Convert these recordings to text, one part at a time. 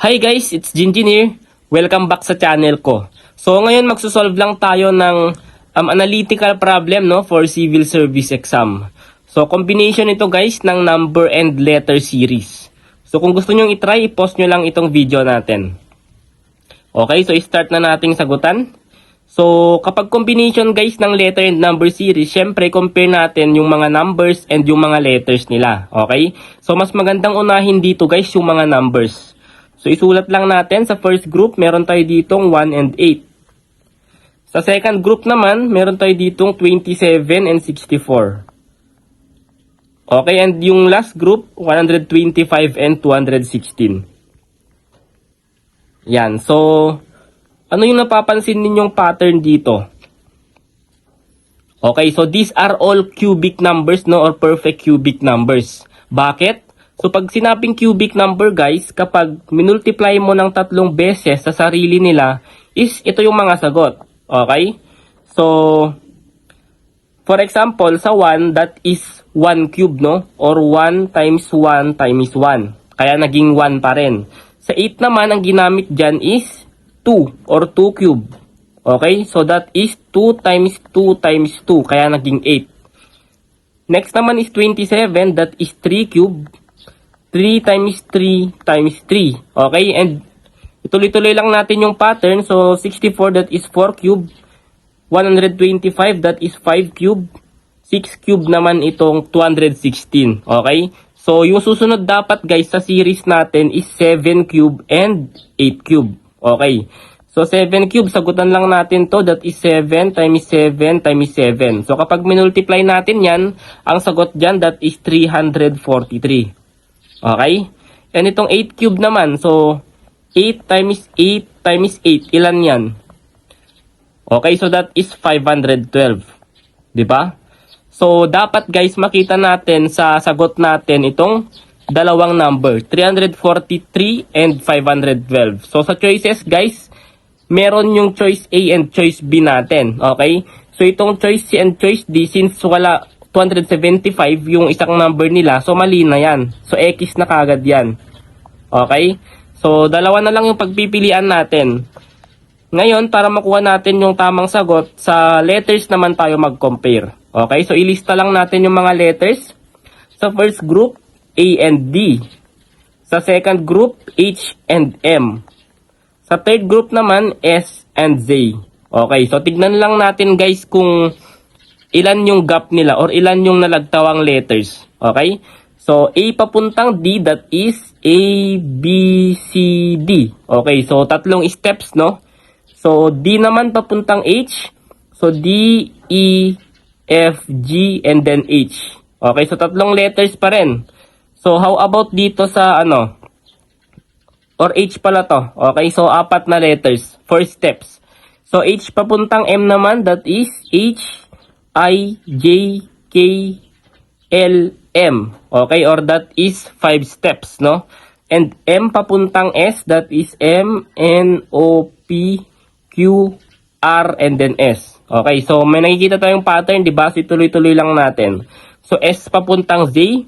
Hi guys, it's Jinjin here. Welcome back sa channel ko. So ngayon magsosolve lang tayo ng analytical problem no for civil service exam. So combination ito guys ng number and letter series. So kung gusto nyo i-try, i-post nyo lang itong video natin. Okay, so i-start na nating sagutan. So kapag combination guys ng letter and number series, syempre compare natin yung mga numbers and yung mga letters nila. Okay, so mas magandang unahin dito guys yung mga numbers. So, isulat lang natin sa first group, meron tayo ditong 1 and 8. Sa second group naman, meron tayo ditong 27 and 64. Okay, and yung last group, 125 and 216. Yan, so, ano yung napapansin ninyong pattern dito? Okay, so these are all cubic numbers, no, or perfect cubic numbers. Bakit? So, pag sinabing cubic number guys, kapag minultiply mo ng 3 beses sa sarili nila, is ito yung mga sagot. Okay? So, for example, sa 1, that is 1 cube, no? Or 1 times 1 times 1. Kaya naging 1 pa rin. Sa 8 naman, ang ginamit dyan is 2 or 2 cube. Okay? So, that is 2 times 2 times 2. Kaya naging 8. Next naman is 27, that is 3 cube. 3 times 3 times 3. Okay? And ituloy-tuloy lang natin yung pattern. So, 64 that is 4 cube. 125 that is 5 cube. 6 cube naman itong 216. Okay? So, yung susunod dapat guys sa series natin is 7 cube and 8 cube. Okay? So, 7 cube, sagutan lang natin to. That is 7 times 7 times 7. So, kapag minultiply natin yan, ang sagot dyan, that is 343. Okay? And itong 8 cube naman. So, 8 times 8 times 8. Ilan yan? Okay, so that is 512. Diba? So, dapat guys makita natin sa sagot natin itong dalawang number. 343 and 512. So, sa choices guys, meron yung choice A and choice B natin. Okay? So, itong choice C and choice D, since wala 275 yung isang number nila, so mali na yan. So, X na kagad yan. Okay? So, dalawa na lang yung pagpipilian natin. Ngayon, para makuha natin yung tamang sagot, sa letters naman tayo mag-compare. Okay? So, ilista lang natin yung mga letters. Sa first group, A and D. Sa second group, H and M. Sa third group naman, S and Z. Okay? So, tignan lang natin guys kung ilan yung gap nila or ilan yung nalagtawang letters. Okay? So, A papuntang D, that is A, B, C, D. Okay, so tatlong steps, no? So, D naman papuntang H. So, D, E, F, G, and then H. Okay, so tatlong letters pa rin. So, how about dito sa ano? Or H pala to. Okay, so 4 na letters. 4 steps. So, H papuntang M naman, that is H, I, J, K, L, M. Okay, or that is 5 steps, no? And M papuntang S, that is M, N, O, P, Q, R, and then S. Okay, so may nakikita tayong pattern, di ba? So tuloy-tuloy lang natin. So S papuntang Z,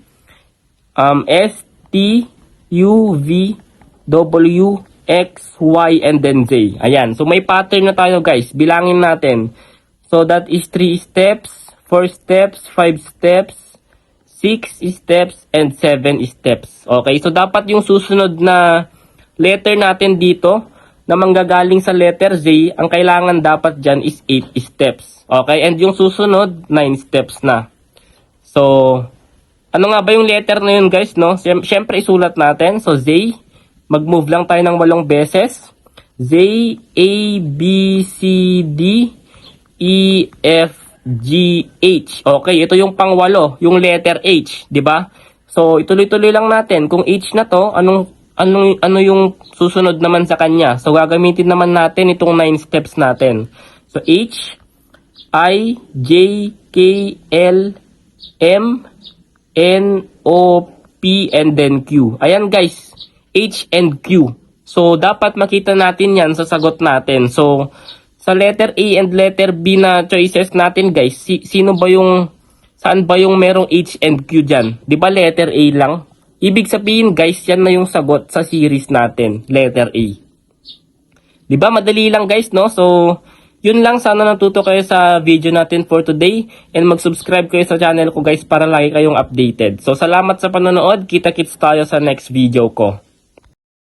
S, T, U, V, W, X, Y, and then Z. Ayan, so may pattern na tayo guys. Bilangin natin. So, that is 3 steps, 4 steps, 5 steps, 6 steps, and 7 steps. Okay, so dapat yung susunod na letter natin dito na manggagaling sa letter Z, ang kailangan dapat dyan is 8 steps. Okay, and yung susunod, 9 steps na. So, ano nga ba yung letter na yun guys, no? Siyempre, isulat natin. So, Z, mag-move lang tayo ng 8 beses. Z, A, B, C, D, E, F, G, H. Okay, ito yung pang-8, yung letter H, di ba? So, ituloy-tuloy lang natin. Kung H na to, ano yung susunod naman sa kanya? So, gagamitin naman natin itong 9 steps natin. So, H, I, J, K, L, M, N, O, P, and then Q. Ayan guys, H and Q. So, dapat makita natin yan sa sagot natin. So, sa letter A and letter B na choices natin guys, saan ba yung merong H and Q dyan? Di ba letter A lang? Ibig sabihin guys, yan na yung sagot sa series natin, letter A. Diba? Madali lang guys, no? So, yun lang. Sana natuto kayo sa video natin for today. And mag-subscribe kayo sa channel ko guys para lagi kayong updated. So, salamat sa panonood. Kita-kits tayo sa next video ko.